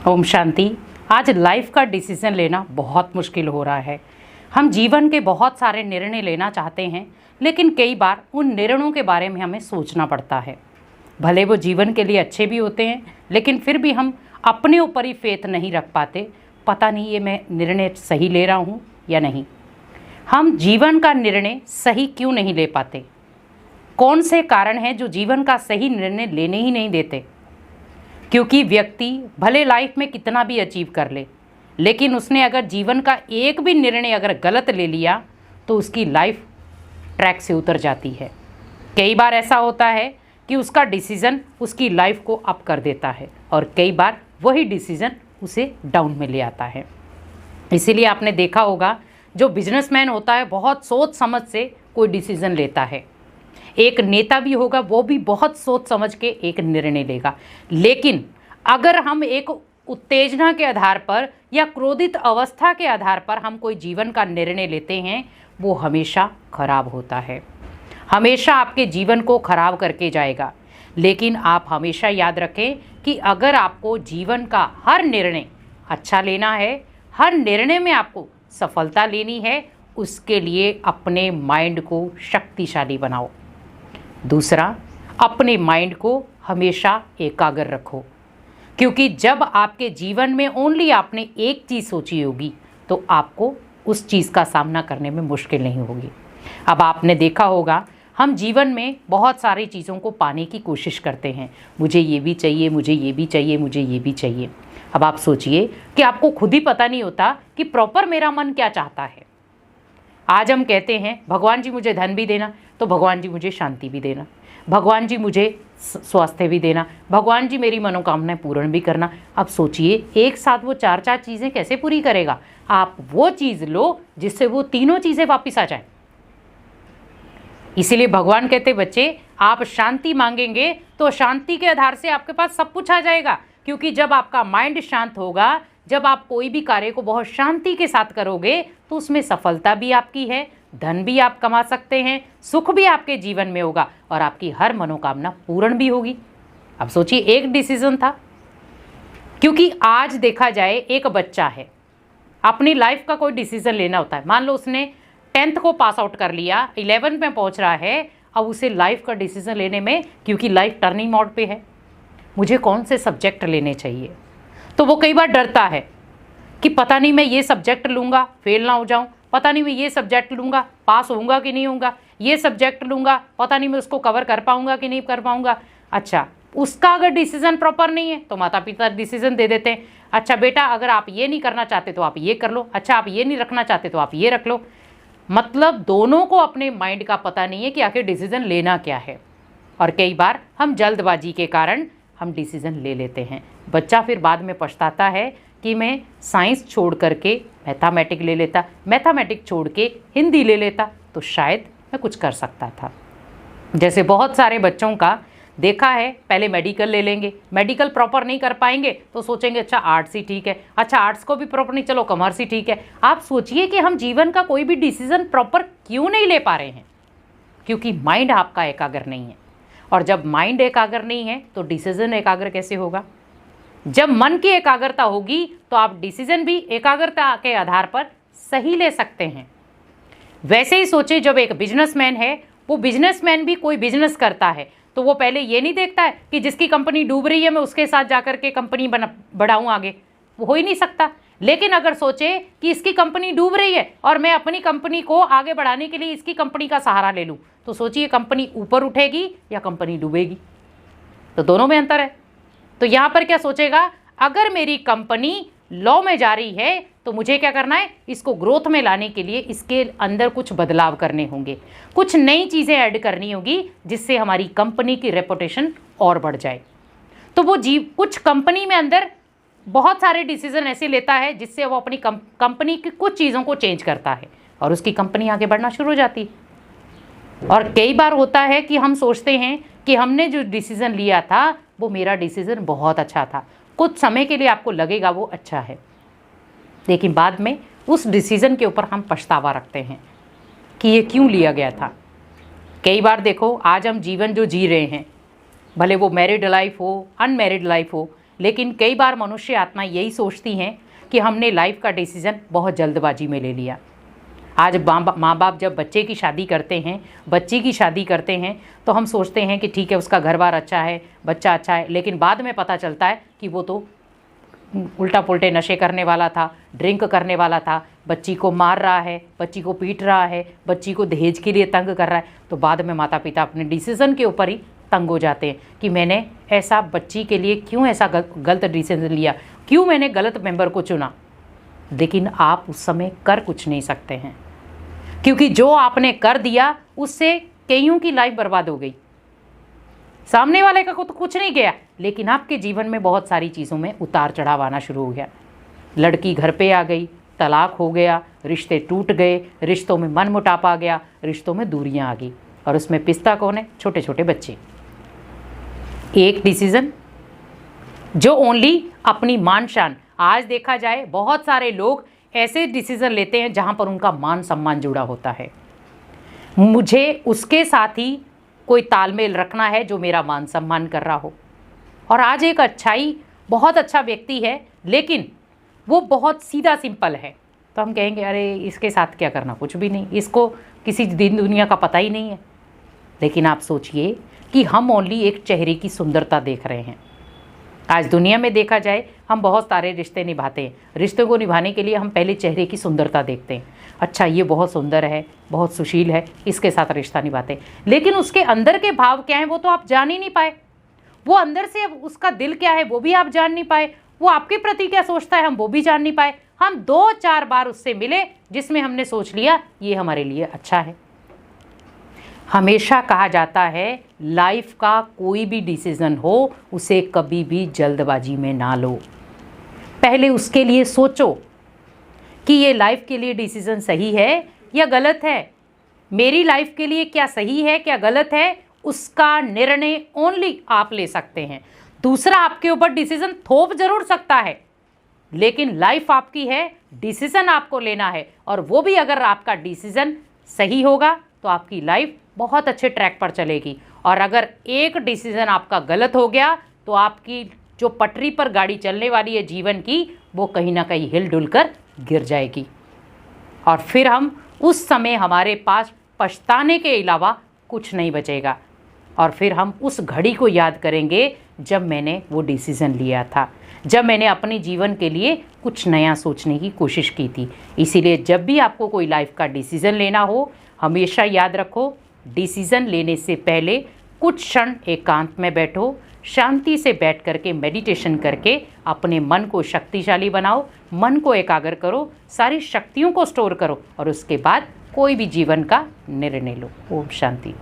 ओम शांति। आज लाइफ का डिसीज़न लेना बहुत मुश्किल हो रहा है। हम जीवन के बहुत सारे निर्णय लेना चाहते हैं, लेकिन कई बार उन निर्णयों के बारे में हमें सोचना पड़ता है। भले वो जीवन के लिए अच्छे भी होते हैं, लेकिन फिर भी हम अपने ऊपर ही फेथ नहीं रख पाते। पता नहीं ये मैं निर्णय सही ले रहा हूँ या नहीं। हम जीवन का निर्णय सही क्यों नहीं ले पाते? कौन से कारण हैं जो जीवन का सही निर्णय लेने ही नहीं देते? क्योंकि व्यक्ति भले लाइफ में कितना भी अचीव कर ले, लेकिन उसने अगर जीवन का एक भी निर्णय अगर गलत ले लिया तो उसकी लाइफ ट्रैक से उतर जाती है। कई बार ऐसा होता है कि उसका डिसीज़न उसकी लाइफ को अप कर देता है और कई बार वही डिसीज़न उसे डाउन में ले आता है। इसीलिए आपने देखा होगा, जो बिजनेसमैन होता है बहुत सोच समझ से कोई डिसीज़न लेता है। एक नेता भी होगा, वो भी बहुत सोच समझ के एक निर्णय लेगा। लेकिन अगर हम एक उत्तेजना के आधार पर या क्रोधित अवस्था के आधार पर हम कोई जीवन का निर्णय लेते हैं, वो हमेशा खराब होता है, हमेशा आपके जीवन को खराब करके जाएगा। लेकिन आप हमेशा याद रखें कि अगर आपको जीवन का हर निर्णय अच्छा लेना है, हर निर्णय में आपको सफलता लेनी है, उसके लिए अपने माइंड को शक्तिशाली बनाओ। दूसरा, अपने माइंड को हमेशा एकाग्र रखो, क्योंकि जब आपके जीवन में ओनली आपने एक चीज़ सोची होगी तो आपको उस चीज़ का सामना करने में मुश्किल नहीं होगी। अब आपने देखा होगा, हम जीवन में बहुत सारी चीज़ों को पाने की कोशिश करते हैं। मुझे ये भी चाहिए, मुझे ये भी चाहिए, मुझे ये भी चाहिए। अब आप सोचिए कि आपको खुद ही पता नहीं होता कि प्रॉपर मेरा मन क्या चाहता है। आज हम कहते हैं भगवान जी मुझे धन भी देना, तो भगवान जी मुझे शांति भी देना, भगवान जी मुझे स्वास्थ्य भी देना, भगवान जी मेरी मनोकामनाएं पूर्ण भी करना। अब सोचिए एक साथ वो चार चार चीज़ें कैसे पूरी करेगा? आप वो चीज़ लो जिससे वो तीनों चीज़ें वापस आ जाए। इसीलिए भगवान कहते बच्चे, आप शांति मांगेंगे तो शांति के आधार से आपके पास सब कुछ आ जाएगा। क्योंकि जब आपका माइंड शांत होगा, जब आप कोई भी कार्य को बहुत शांति के साथ करोगे, तो उसमें सफलता भी आपकी है, धन भी आप कमा सकते हैं, सुख भी आपके जीवन में होगा और आपकी हर मनोकामना पूर्ण भी होगी। अब सोचिए, एक डिसीजन था। क्योंकि आज देखा जाए, एक बच्चा है, अपनी लाइफ का कोई डिसीजन लेना होता है। मान लो उसने 10th को पास आउट कर लिया, 11th में पहुंच रहा है। अब उसे लाइफ का डिसीजन लेने में, क्योंकि लाइफ टर्निंग मोड पे है, मुझे कौन से सब्जेक्ट लेने चाहिए, तो वो कई बार डरता है कि पता नहीं मैं ये सब्जेक्ट लूँगा फेल ना हो जाऊँ, पता नहीं मैं ये सब्जेक्ट लूँगा पास होऊंगा कि नहीं होऊंगा, ये सब्जेक्ट लूँगा पता नहीं मैं उसको कवर कर पाऊँगा कि नहीं कर पाऊँगा। अच्छा, उसका अगर डिसीज़न प्रॉपर नहीं है तो माता पिता डिसीज़न दे देते हैं, अच्छा बेटा अगर आप ये नहीं करना चाहते तो आप ये कर लो, अच्छा आप ये नहीं रखना चाहते तो आप ये रख लो। मतलब दोनों को अपने माइंड का पता नहीं है कि आखिर डिसीज़न लेना क्या है। और कई बार हम जल्दबाजी के कारण हम डिसीज़न ले लेते हैं। बच्चा फिर बाद में पछताता है कि मैं साइंस छोड़ करके मैथमेटिक ले लेता, मैथमेटिक छोड़ के हिंदी ले लेता तो शायद मैं कुछ कर सकता था। जैसे बहुत सारे बच्चों का देखा है, पहले मेडिकल ले लेंगे, मेडिकल प्रॉपर नहीं कर पाएंगे तो सोचेंगे अच्छा आर्ट्स ही ठीक है, अच्छा आर्ट्स को भी प्रॉपर नहीं, चलो कॉमर्स ही ठीक है। आप सोचिए कि हम जीवन का कोई भी डिसीजन प्रॉपर क्यों नहीं ले पा रहे हैं? क्योंकि माइंड आपका एकाग्र नहीं है। और जब माइंड एकाग्र नहीं है तो डिसीजन एकाग्र कैसे होगा? जब मन की एकाग्रता होगी तो आप डिसीजन भी एकाग्रता के आधार पर सही ले सकते हैं। वैसे ही सोचे, जब एक बिजनेसमैन है, वो बिजनेसमैन भी कोई बिजनेस करता है तो वो पहले ये नहीं देखता है कि जिसकी कंपनी डूब रही है मैं उसके साथ जाकर के कंपनी बढ़ाऊं आगे, वो हो ही नहीं सकता। लेकिन अगर सोचे कि इसकी कंपनी डूब रही है और मैं अपनी कंपनी को आगे बढ़ाने के लिए इसकी कंपनी का सहारा ले लूं, तो सोचिए कंपनी ऊपर उठेगी या कंपनी डूबेगी? तो दोनों में अंतर है। तो यहाँ पर क्या सोचेगा, अगर मेरी कंपनी लॉ में जा रही है तो मुझे क्या करना है, इसको ग्रोथ में लाने के लिए इसके अंदर कुछ बदलाव करने होंगे, कुछ नई चीज़ें ऐड करनी होगी जिससे हमारी कंपनी की रेपुटेशन और बढ़ जाए। तो वो कुछ कंपनी में अंदर बहुत सारे डिसीजन ऐसे लेता है जिससे वो अपनी कंपनी की कुछ चीज़ों को चेंज करता है और उसकी कंपनी आगे बढ़ना शुरू हो जाती है। और कई बार होता है कि हम सोचते हैं कि हमने जो डिसीज़न लिया था वो मेरा डिसीज़न बहुत अच्छा था, कुछ समय के लिए आपको लगेगा वो अच्छा है, लेकिन बाद में उस डिसीज़न के ऊपर हम पछतावा रखते हैं कि ये क्यों लिया गया था। कई बार देखो, आज हम जीवन जो जी रहे हैं, भले वो मैरिड लाइफ हो, अनमैरिड लाइफ हो, लेकिन कई बार मनुष्य आत्मा यही सोचती हैं कि हमने लाइफ का डिसीज़न बहुत जल्दबाजी में ले लिया। आज माँ बाप जब बच्चे की शादी करते हैं, बच्ची की शादी करते हैं, तो हम सोचते हैं कि ठीक है उसका घर बार अच्छा है, बच्चा अच्छा है, लेकिन बाद में पता चलता है कि वो तो उल्टा पुल्टे नशे करने वाला था, ड्रिंक करने वाला था, बच्ची को मार रहा है, बच्ची को पीट रहा है, बच्ची को दहेज के लिए तंग कर रहा है। तो बाद में माता पिता अपने डिसीज़न के ऊपर ही तंग हो जाते हैं कि मैंने ऐसा बच्ची के लिए क्यों ऐसा गलत डिसीज़न लिया, क्यों मैंने गलत मेंबर को चुना। लेकिन आप उस समय कर कुछ नहीं सकते हैं, क्योंकि जो आपने कर दिया उससे कईयों की लाइफ बर्बाद हो गई। सामने वाले का तो कुछ नहीं गया, लेकिन आपके जीवन में बहुत सारी चीज़ों में उतार चढ़ाव आना शुरू हो गया। लड़की घर पे आ गई, तलाक हो गया, रिश्ते टूट गए, रिश्तों में मनमुटाव आ गया, रिश्तों में दूरियां आ गई, और उसमें पिस्ता कौन है? छोटे छोटे बच्चे। एक डिसीज़न जो ओनली अपनी मान शान, आज देखा जाए बहुत सारे लोग ऐसे डिसीज़न लेते हैं जहां पर उनका मान सम्मान जुड़ा होता है। मुझे उसके साथ ही कोई तालमेल रखना है जो मेरा मान सम्मान कर रहा हो। और आज एक बहुत अच्छा व्यक्ति है, लेकिन वो बहुत सीधा सिंपल है, तो हम कहेंगे अरे इसके साथ क्या करना, कुछ भी नहीं, इसको किसी दिन दुनिया का पता ही नहीं है। लेकिन आप सोचिए कि हम ओनली एक चेहरे की सुंदरता देख रहे हैं। आज दुनिया में देखा जाए हम बहुत सारे रिश्ते निभाते हैं, रिश्तों को निभाने के लिए हम पहले चेहरे की सुंदरता देखते हैं। अच्छा ये बहुत सुंदर है, बहुत सुशील है, इसके साथ रिश्ता निभाते हैं, लेकिन उसके अंदर के भाव क्या हैं वो तो आप जान ही नहीं पाए। वो अंदर से उसका दिल क्या है वो भी आप जान नहीं पाए, वो आपके प्रति क्या सोचता है हम वो भी जान नहीं पाए। हम 2-4 बार उससे मिले जिसमें हमने सोच लिया ये हमारे लिए अच्छा है। हमेशा कहा जाता है लाइफ का कोई भी डिसीज़न हो उसे कभी भी जल्दबाजी में ना लो। पहले उसके लिए सोचो कि ये लाइफ के लिए डिसीज़न सही है या गलत है, मेरी लाइफ के लिए क्या सही है क्या गलत है, उसका निर्णय ओनली आप ले सकते हैं। दूसरा आपके ऊपर डिसीज़न थोप जरूर सकता है, लेकिन लाइफ आपकी है, डिसीज़न आपको लेना है, और वो भी अगर आपका डिसीज़न सही होगा तो आपकी लाइफ बहुत अच्छे ट्रैक पर चलेगी। और अगर एक डिसीज़न आपका गलत हो गया तो आपकी जो पटरी पर गाड़ी चलने वाली है जीवन की, वो कहीं ना कहीं हिल डुल कर गिर जाएगी, और फिर हम उस समय हमारे पास पछताने के अलावा कुछ नहीं बचेगा। और फिर हम उस घड़ी को याद करेंगे जब मैंने वो डिसीज़न लिया था, जब मैंने अपने जीवन के लिए कुछ नया सोचने की कोशिश की थी। इसीलिए जब भी आपको कोई लाइफ का डिसीज़न लेना हो, हमेशा याद रखो डिसीज़न लेने से पहले कुछ क्षण एकांत में बैठो, शांति से बैठ करके मेडिटेशन करके अपने मन को शक्तिशाली बनाओ, मन को एकाग्र करो, सारी शक्तियों को स्टोर करो, और उसके बाद कोई भी जीवन का निर्णय लो। ओम शांति।